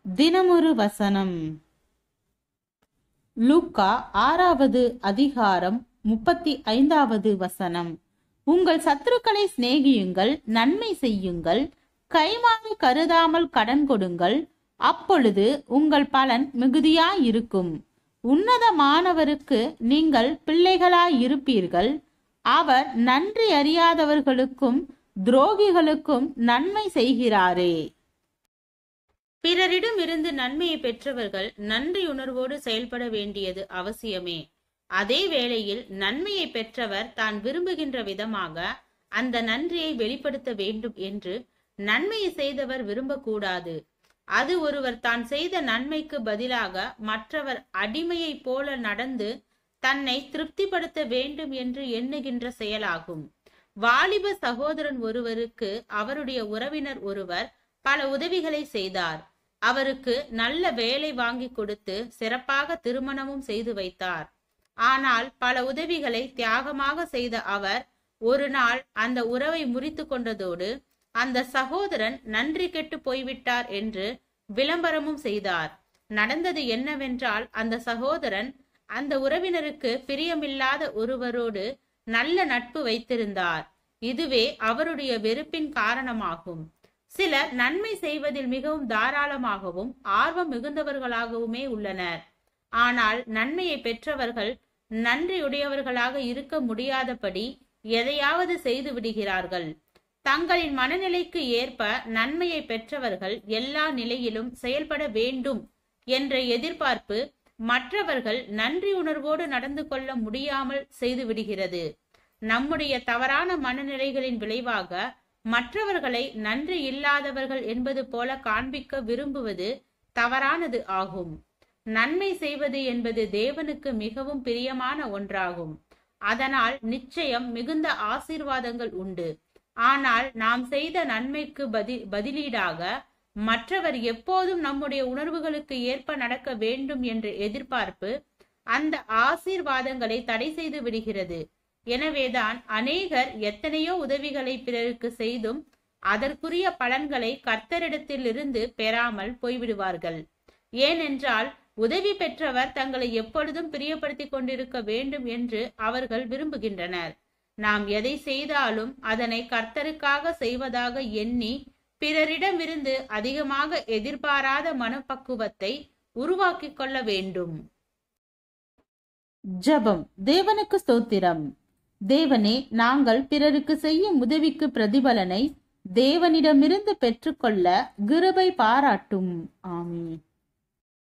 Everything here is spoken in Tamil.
தினமொரு வசனம். லூக்கா 6வது அதிகாரம் 35வது வசனம். உங்கள் சத்துருக்களை சிநேகியுங்கள், நன்மை செய்யுங்கள், கைமாறு கருதாமல் கடன் கொடுங்கள், அப்பொழுது உங்கள் பலன் மிகுதியாயிருக்கும். உன்னதமானவருக்கு நீங்கள் பிள்ளைகளாயிருப்பீர்கள். அவர் நன்றி அறியாதவர்களுக்கும் துரோகிகளுக்கும் நன்மை செய்கிறாரே. பிறரிடமிருந்து நன்மையை பெற்றவர்கள் நன்றியுணர்வோடு செயல்பட வேண்டியது அவசியமே. அதே வேளையில் நன்மையை பெற்றவர் தான் விரும்புகின்ற விதமாக அந்த நன்றியை வெளிப்படுத்த வேண்டும் என்று நன்மையை செய்தவர் விரும்பக்கூடாது. அது ஒருவர் தான் செய்த நன்மைக்கு பதிலாக மற்றவர் அடிமையை போல நடந்து தன்னை திருப்திப்படுத்த வேண்டும் என்று எண்ணுகின்ற செயலாகும். வாலிப சகோதரன் ஒருவருக்கு அவருடைய உறவினர் ஒருவர் பல உதவிகளை செய்தார். அவருக்கு நல்ல வேலை வாங்கி கொடுத்து சிறப்பாக திருமணமும் செய்து வைத்தார். ஆனால் பல உதவிகளை தியாகமாக செய்த அவர் ஒரு நாள் அந்த உறவை முறித்து கொண்டதோடு அந்த சகோதரன் நன்றி கெட்டு போய்விட்டார் என்று விளம்பரமும் செய்தார். நடந்தது என்னவென்றால், அந்த சகோதரன் அந்த உறவினருக்கு பிரியமில்லாத ஒருவரோடு நல்ல நட்பு வைத்திருந்தார். இதுவே அவருடைய வெறுப்பின் காரணமாகும். சிலர் நன்மை செய்வதில் மிகவும் தாராளமாகவும் ஆர்வம் மிகுந்தவர்களாகவுமே உள்ளனர். ஆனால் நன்மையை பெற்றவர்கள் நன்றியுடையவர்களாக இருக்க முடியாதபடி எதையாவது செய்து விடுகிறார்கள். தங்களின் மனநிலைக்கு ஏற்ப நன்மையை பெற்றவர்கள் எல்லா நிலையிலும் செயல்பட வேண்டும் என்ற எதிர்பார்ப்பு மற்றவர்கள் நன்றி உணர்வோடு நடந்து கொள்ள முடியாமல் செய்து விடுகிறது. நம்முடைய தவறான மனநிலைகளின் விளைவாக மற்றவர்களை நன்றி இல்லாதவர்கள் என்பது போல காண்பிக்க விரும்புவது தவறானது ஆகும். நன்மை செய்வது என்பது தேவனுக்கு மிகவும் பிரியமான ஒன்றாகும். அதனால் நிச்சயம் மிகுந்த ஆசீர்வாதங்கள் உண்டு. ஆனால் நாம் செய்த நன்மைக்கு பதிலீடாக மற்றவர் எப்போதும் நம்முடைய உணர்வுகளுக்கு ஏற்ப நடக்க வேண்டும் என்ற எதிர்பார்ப்பு அந்த ஆசீர்வாதங்களை தடை செய்து விடுகிறது. எனவேதான் அநேகர் எத்தனையோ உதவிகளை பிறருக்கு செய்தும் அதற்குரிய பலன்களை கர்த்தரிடத்திலிருந்து பெறாமல் போய்விடுவார்கள். ஏனென்றால் உதவி பெற்றவர் தங்களை எப்பொழுதும் பிரியப்படுத்திக் கொண்டிருக்க வேண்டும் என்று அவர்கள் விரும்புகின்றனர். நாம் எதை செய்தாலும் அதனை கர்த்தருக்காக செய்வதாக எண்ணி பிறரிடமிருந்து அதிகமாக எதிர்பாராத மனப்பக்குவத்தை உருவாக்கி கொள்ள வேண்டும். ஜெபம். தேவனுக்கு ஸ்தோத்திரம். தேவனே, நாங்கள் பிறருக்கு செய்யும் உதவிக்கு பிரதிபலனை தேவனிடமிருந்து பெற்றுக்கொள்ள கிருபை பாராட்டும். ஆமென்.